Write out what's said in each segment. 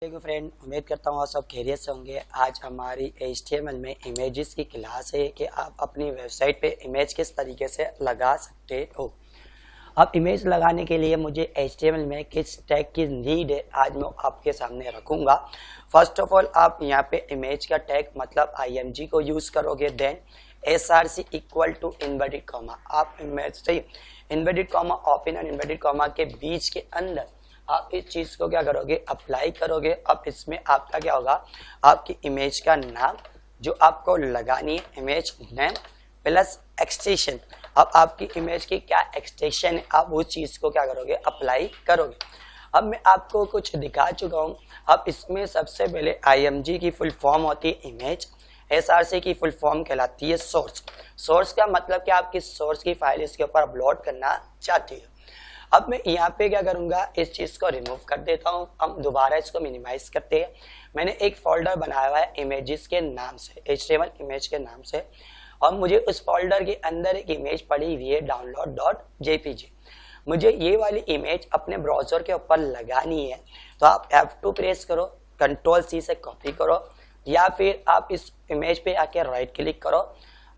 Friend, उम्मीद करता हूँ आप सब खैरियत से होंगे। आज हमारी HTML में इमेजेस की क्लास है कि आप अपनी वेबसाइट पे इमेज किस तरीके से लगा सकते हो। अब इमेज लगाने के लिए मुझे HTML में किस टैग की नीड है आज मैं आपके सामने रखूँगा। फर्स्ट ऑफ ऑल आप यहाँ पे इमेज का टैग मतलब img को यूज़ करोगे। Then src equal to inverted comma, आप इमेज से inverted comma open and inverted comma के बीच के अंदर आप इस चीज को क्या करोगे, अप्लाई करोगे। अब इसमें आपका क्या होगा, आपकी इमेज का नाम जो आपको लगानी है, इमेज नेम प्लस एक्सटेंशन। अब आपकी इमेज की क्या एक्सटेंशन है, आप उस चीज को क्या करोगे, अप्लाई करोगे। अब मैं आपको कुछ दिखा चुका हूँ। अब इसमें सबसे पहले img की फुल फॉर्म होती है इमेज, src की फुल फॉर्म कहलाती है सोर्स। सोर्स का मतलब कि आप किस सोर्स की फाइल इसके ऊपर अपलोड करना चाहती हो। अब मैं यहाँ पे क्या करूंगा, इस चीज को रिमूव कर देता हूँ। हम दोबारा इसको मिनिमाइज करते हैं। मैंने एक फोल्डर बनाया हुआ है इमेजेस के नाम से, HTML इमेज के नाम से, और मुझे उस फोल्डर के अंदर एक इमेज पड़ी हुई है download.jpg। मुझे ये वाली इमेज अपने ब्राउजर के ऊपर लगानी है, तो आप F2 प्रेस करो, Ctrl+C से कॉपी करो, या फिर आप इस इमेज पे आके राइट क्लिक करो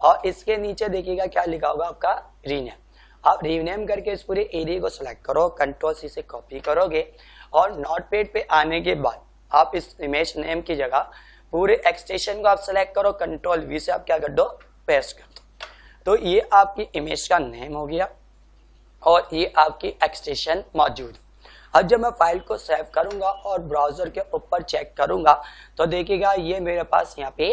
और इसके नीचे देखिएगा क्या लिखा होगा, आपका रीनेम। आप रीनेम करके इस पूरे एरिया को सिलेक्ट करो, Ctrl+C से कॉपी करोगे और नोटपैड पे आने के बाद आप इस इमेज नेम की जगह पूरे एक्सटेंशन को आप सिलेक्ट करो, Ctrl+V से आप क्या कर दो, पेस्ट कर दो। तो ये आपकी इमेज का नेम हो गया और ये आपकी एक्सटेंशन मौजूद है। अब जब मैं फाइल को सेव करूंगा और ब्राउजर के ऊपर चेक करूंगा तो देखिएगा ये मेरे पास यहाँ पे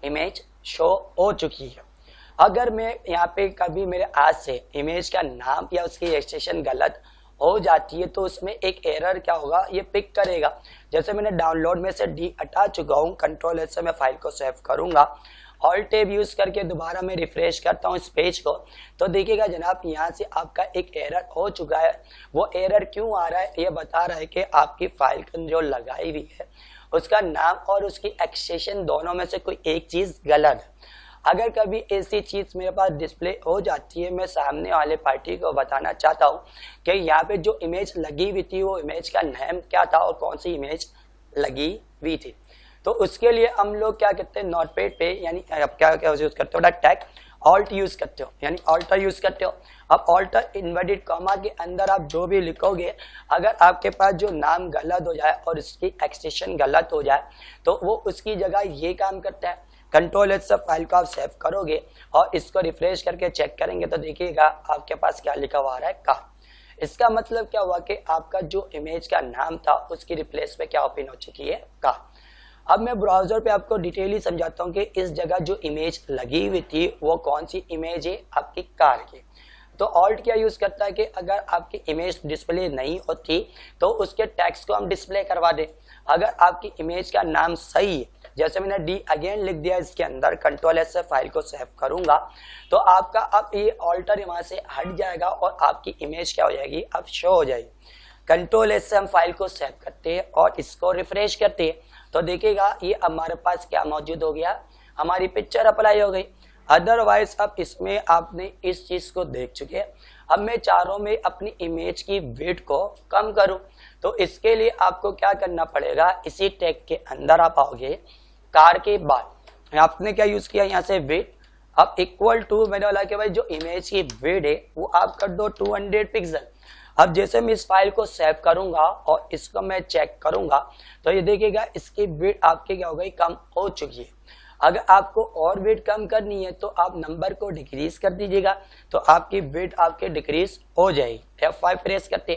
इमेज शो हो चुकी है। अगर मैं यहाँ पे कभी मेरे हाथ से इमेज का नाम या उसकी एक्सटेंशन गलत हो जाती है तो उसमें एक एरर क्या होगा, ये पिक करेगा। जैसे मैंने डाउनलोड में से डी हटा चुका हूँ, Ctrl+S से मैं फाइल को सेव करूंगा, ऑल्ट टैब यूज करके दोबारा मैं रिफ्रेश करता हूँ इस पेज को, तो देखिएगा जनाब यहाँ से आपका एक एरर हो चुका है। वो एरर क्यों आ रहा है, ये बता रहा है कि आपकी फाइल जो लगाई हुई है उसका नाम और उसकी एक्सटेंशन दोनों में से कोई एक चीज गलत है। अगर कभी ऐसी चीज मेरे पास डिस्प्ले हो जाती है, मैं सामने वाले पार्टी को बताना चाहता हूँ कि यहाँ पे जो इमेज लगी हुई थी वो इमेज का नाम क्या था और कौन सी इमेज लगी हुई थी, तो उसके लिए हम लोग क्या करते हैं, नोटपैड पे यानी आप क्या यूज करते हो, टैग ऑल्ट यूज करते हो, यानी ऑल्टर यूज करते हो। अब ऑल्टर इन्वर्टेड कॉमा के अंदर आप जो भी लिखोगे, अगर आपके पास जो नाम गलत हो जाए और इसकी एक्सटेंशन गलत हो जाए तो वो उसकी जगह ये काम करता है। Ctrl+S से फाइल को आप सेव करोगे और इसको रिफ्रेश करके चेक करेंगे तो देखिएगा आपके पास क्या लिखा हुआ आ रहा है, कार। इसका मतलब क्या हुआ कि आपका जो इमेज का नाम था उसकी रिप्लेस पे क्या ओपन हो चुकी है, कार। अब मैं ब्राउजर पे आपको डिटेली समझाता हूँ कि इस जगह जो इमेज लगी हुई थी वो कौन सी इमेज है, आपकी कार की। तो ऑल्ट क्या यूज करता है कि अगर आपकी इमेज डिस्प्ले नहीं होती तो उसके टेक्स्ट को हम डिस्प्ले करवा दें। अगर आपकी इमेज का नाम सही है, जैसे मैंने डी अगेन लिख दिया इसके अंदर, Ctrl+S से फाइल को सेव करूंगा तो आपका अब ये ऑल्टर वहां से हट जाएगा और आपकी इमेज क्या हो जाएगी, अब शो हो जाएगी। Ctrl+S से हम फाइल को सेव करते हैं और इसको रिफ्रेश करते हैं तो देखिएगा ये हमारे पास क्या मौजूद हो गया, हमारी पिक्चर अप्लाई हो गई। अदरवाइज अब इसमें आपने इस चीज को देख चुके हैं। अब मैं चारों में अपनी इमेज की वेट को कम करूं तो इसके लिए आपको क्या करना पड़ेगा, इसी टैग के अंदर आप आओगे, कार के बाद आपने क्या यूज किया, यहाँ से वेट अब इक्वल टू मैंने बोला कि भाई जो इमेज की वेट है वो आप कर दो 200 पिक्सल। अब जैसे मैं इस फाइल को सेव करूंगा और इसको मैं चेक करूंगा तो ये देखिएगा इसकी वेट आपकी क्या हो गई, कम हो चुकी है। अगर आपको और वेट कम करनी है तो आप नंबर को डिक्रीज कर दीजिएगा तो आपकी वेट आपके डिक्रीज हो जाएगी। F5 प्रेस करते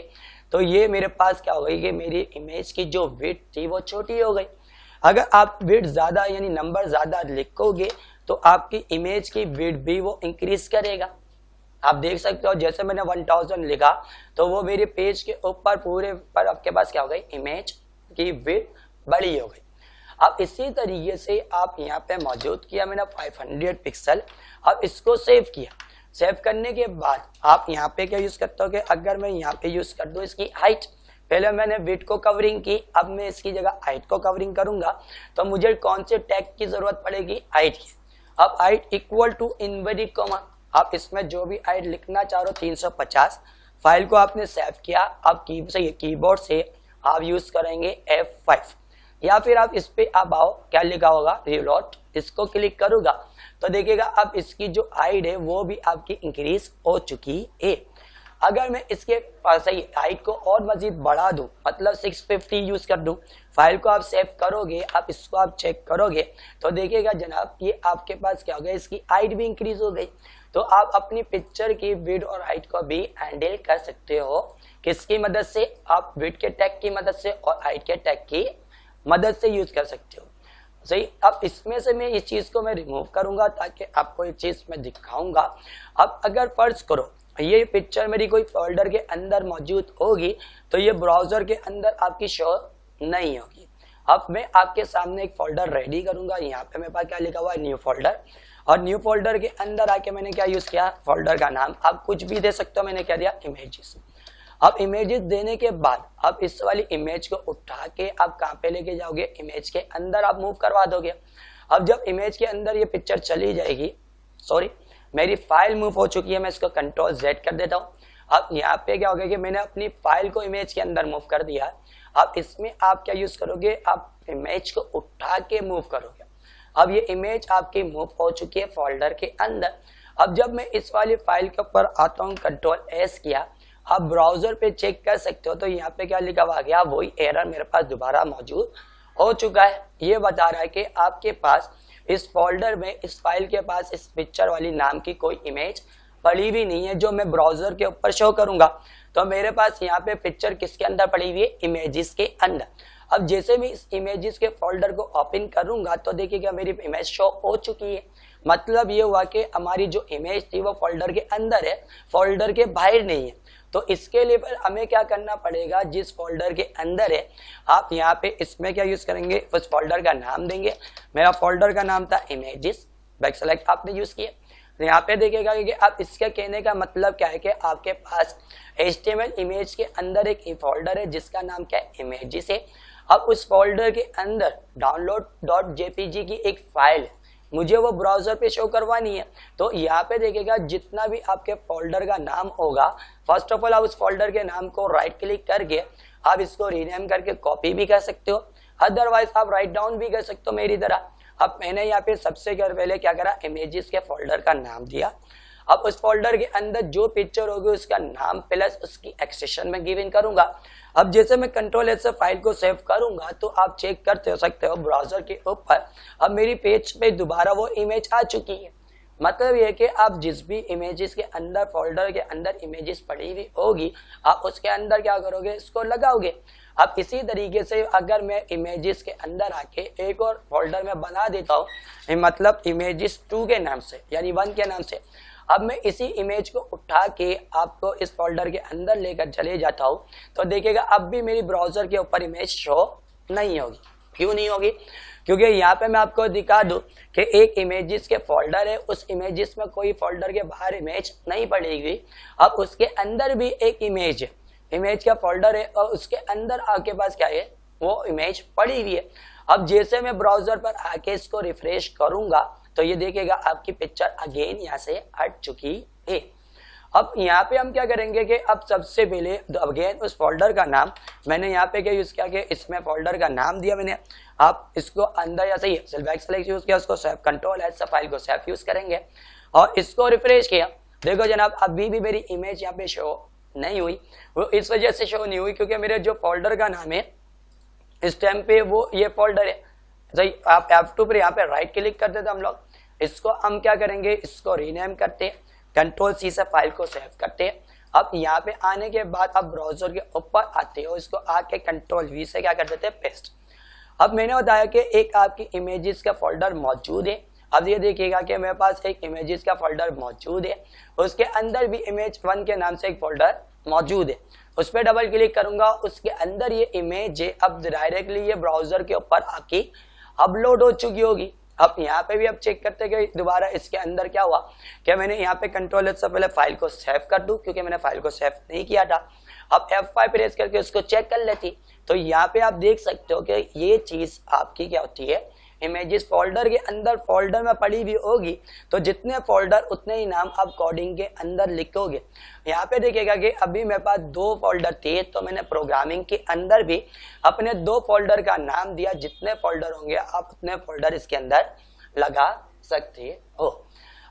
तो ये मेरे पास क्या हो गई कि मेरी इमेज की जो वेट थी वो छोटी हो गई। अगर आप वेट ज्यादा यानी नंबर ज्यादा लिखोगे तो आपकी इमेज की वेट भी वो इंक्रीज करेगा। आप देख सकते हो जैसे मैंने 1000 लिखा तो वो मेरे पेज के ऊपर पूरे पर आपके पास क्या हो गई, इमेज की वेट बड़ी हो गई। अब इसी तरीके से आप यहाँ पे मौजूद किया मैंने 500 पिक्सल। अब इसको सेव किया, सेव करने के बाद आप यहाँ पे क्या यूज करते हो कि अगर मैं यहाँ पे यूज कर दूं इसकी हाइट, पहले मैंने विड्थ को कवरिंग की, अब मैं इसकी जगह हाइट को कवरिंग करूंगा तो मुझे कौन से टैग की जरूरत पड़ेगी, हाइट की। अब height equal to inverted comma, आप इसमें जो भी हाइट लिखना चाह रहे हो 350। फाइल को आपने सेव किया, अब कीबोर्ड से आप यूज करेंगे F5। या फिर आप इस पे आप आओ, क्या लिखा होगा रिलोड, इसको क्लिक करूंगा तो देखिएगा अब इसकी जो हाइट है वो भी आपकी इंक्रीज हो चुकी है। अगर मैं इसके सही हाइट को और मजीद बढ़ा दूं, मतलब 650 यूज कर दूं, फाइल को आप सेव करोगे, आप इसको आप चेक करोगे तो देखिएगा जनाब ये आपके पास क्या हो गया, इसकी हाइट भी इंक्रीज हो गई। तो आप अपनी पिक्चर की विड्थ और हाइट को भी हैंडल कर सकते हो, किसकी मदद से, आप विड्थ के टैग की मदद से और हाइट के टैग की मदद से यूज कर सकते हो। सही, अब इसमें से मैं इस चीज को मैं रिमूव करूंगा ताकि आपको एक चीज मैं दिखाऊंगा। अब अगर फर्ज करो ये पिक्चर मेरी कोई फोल्डर के अंदर मौजूद होगी तो ये ब्राउजर के अंदर आपकी शो नहीं होगी। अब मैं आपके सामने एक फोल्डर रेडी करूंगा, यहाँ पे मेरे पास क्या लिखा हुआ है, न्यू फोल्डर, और न्यू फोल्डर के अंदर आके मैंने क्या यूज किया, फोल्डर का नाम आप कुछ भी दे सकते हो, मैंने क्या दिया, इमेजेस। अब इमेजेस देने के बाद अब इस वाली इमेज को उठा के आप कहाँ पे लेके जाओगे, इमेज के अंदर आप मूव करवा दोगे। अब जब इमेज के अंदर ये पिक्चर चली जाएगी, सॉरी मेरी फाइल मूव हो चुकी है, मैं इसको कंट्रोल Z कर देता हूँ। अब यहाँ पे क्या हो गया कि मैंने अपनी फाइल को इमेज के अंदर मूव कर दिया। अब इसमें आप क्या यूज करोगे, आप इमेज को उठा के मूव करोगे। अब ये इमेज आपकी मूव हो चुकी है फोल्डर के अंदर। अब जब मैं इस वाली फाइल के ऊपर आता हूँ, कंट्रोल S किया, आप ब्राउजर पे चेक कर सकते हो तो यहाँ पे क्या लिखा हुआ गया, वही एरर मेरे पास दोबारा मौजूद हो चुका है। ये बता रहा है कि आपके पास इस फोल्डर में, इस फाइल के पास इस पिक्चर वाली नाम की कोई इमेज पड़ी हुई नहीं है जो मैं ब्राउजर के ऊपर शो करूंगा। तो मेरे पास यहाँ पे पिक्चर किसके अंदर पड़ी हुई है, इमेजेस के अंदर। अब जैसे मैं इस इमेजेस के फोल्डर को ओपन करूंगा तो देखिएगा मेरी इमेज शो हो चुकी है। मतलब ये हुआ कि हमारी जो इमेज थी वो फोल्डर के अंदर है, फोल्डर के बाहर नहीं है। तो इसके लिए पर हमें क्या करना पड़ेगा, जिस फोल्डर के अंदर है आप यहाँ पे इसमें क्या यूज करेंगे, उस फोल्डर का नाम देंगे। मेरा फोल्डर का नाम था इमेजेस, बैक सेलेक्ट आपने यूज किया। तो यहाँ पे देखिएगा कि आप इसके कहने का मतलब क्या है कि आपके पास HTML इमेज के अंदर एक फोल्डर है जिसका नाम क्या है, इमेजेस है। अब उस फोल्डर के अंदर download.jpg की एक फाइल है, मुझे वो ब्राउजर पे शो करवानी है। तो यहाँ पे देखिएगा जितना भी आपके फोल्डर का नाम होगा, फर्स्ट ऑफ ऑल आप उस फोल्डर के नाम को राइट क्लिक करके आप इसको रीनेम करके कॉपी भी कर सकते हो, अदरवाइज आप राइट डाउन भी कर सकते हो मेरी तरह। अब मैंने यहाँ पे सबसे पहले क्या करा, इमेजेस के फोल्डर का नाम दिया। अब उस फोल्डर के अंदर जो पिक्चर होगी उसका नाम प्लस उसकी एक्सटेंशन में गिवन करूंगा। अब जैसे मैं कंट्रोल S से फाइल को सेव करूंगा तो आप चेक करते हो सकते हो ब्राउजर के ऊपर अब मेरी पेज पे दोबारा वो इमेज आ चुकी है। मतलब ये कि आप जिस भी इमेजेस के अंदर, फोल्डर के अंदर इमेजेस पड़ी हुई होगी, आप उसके अंदर क्या करोगे, इसको लगाओगे। अब इसी तरीके से अगर मैं इमेजेस के अंदर आके एक और फोल्डर में बना देता हूँ, मतलब इमेजेस 2 के नाम से, यानी 1 के नाम से, अब मैं इसी इमेज को उठा के आपको इस फोल्डर के अंदर लेकर चले जाता हूँ तो देखिएगा अब भी मेरी ब्राउजर के ऊपर इमेज शो नहीं होगी। क्यों नहीं होगी, क्योंकि यहाँ पे मैं आपको दिखा दूं कि एक इमेजेस के फोल्डर है, उस इमेजेस में कोई फोल्डर के बाहर इमेज नहीं पड़ी हुई। अब उसके अंदर भी एक इमेज है, इमेज का फोल्डर है और उसके अंदर आपके पास क्या है, वो इमेज पड़ी हुई है। अब जैसे मैं ब्राउजर पर आके इसको रिफ्रेश करूंगा तो ये देखिएगा आपकी पिक्चर अगेन यहाँ से हट चुकी है। अब यहाँ पे हम क्या करेंगे कि अब सबसे पहले अगेन उस फोल्डर का नाम मैंने यहाँ पे क्या यूज किया कि इसमें फोल्डर का नाम दिया मैंने। आप इसको अंदर या सही बैक सेलेक्ट यूज किया, उसको सेव, कंट्रोल S से फाइल को सेव यूज करेंगे और इसको रिफ्रेश किया। देखो जनाब अभी भी मेरी इमेज यहाँ पे शो नहीं हुई। वो इस वजह से शो नहीं हुई क्योंकि मेरे जो फोल्डर का नाम है इस टाइम पे वो ये फोल्डर है। सही, आप F2 पर यहाँ पे राइट क्लिक करते थे हम लोग, इसको हम क्या करेंगे, इसको रीनेम करते हैं, कंट्रोल C से फाइल को सेव करते हैं। अब यहाँ पे आने के बाद आप ब्राउजर के ऊपर आते हो, इसको आके कंट्रोल V से क्या कर देते हैं, पेस्ट। अब मैंने बताया कि एक आपकी इमेजेस का फोल्डर मौजूद है। अब ये देखिएगा कि मेरे पास एक इमेजेस का फोल्डर मौजूद है, उसके अंदर भी इमेज 1 के नाम से एक फोल्डर मौजूद है। उस पर डबल क्लिक करूंगा, उसके अंदर ये इमेज है। अब डायरेक्टली ये ब्राउजर के ऊपर आपकी अपलोड हो चुकी होगी। अब यहाँ पे भी आप चेक करते हैं कि दोबारा इसके अंदर क्या हुआ, क्या मैंने यहाँ पे कंट्रोल S से पहले फाइल को सेव कर दूं क्योंकि मैंने फाइल को सेव नहीं किया था। अब F5 प्रेस करके उसको चेक कर लेती तो यहाँ पे आप देख सकते हो कि ये चीज आपकी क्या होती है, इमेजेस फोल्डर के अंदर फोल्डर में पड़ी हुई होगी, तो जितने फोल्डर उतने ही नाम आप कोडिंग के अंदर लिखोगे। यहाँ पे देखिएगा कि अभी मेरे पास 2 फोल्डर थे, तो मैंने प्रोग्रामिंग के अंदर भी अपने 2 फोल्डर का नाम दिया। जितने फोल्डर होंगे आप उतने फोल्डर इसके अंदर लगा सकते हो।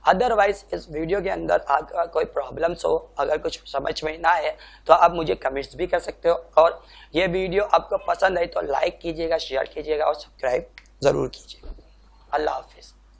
अदरवाइज इस वीडियो के अंदर अगर कोई प्रॉब्लम्स हो, अगर कुछ समझ में ना आए, तो आप मुझे कमेंट्स भी कर सकते हो। और ये वीडियो आपको पसंद आई तो लाइक कीजिएगा, शेयर कीजिएगा और सब्सक्राइब जरूर कीजिएगा। अल्लाह हाफिज।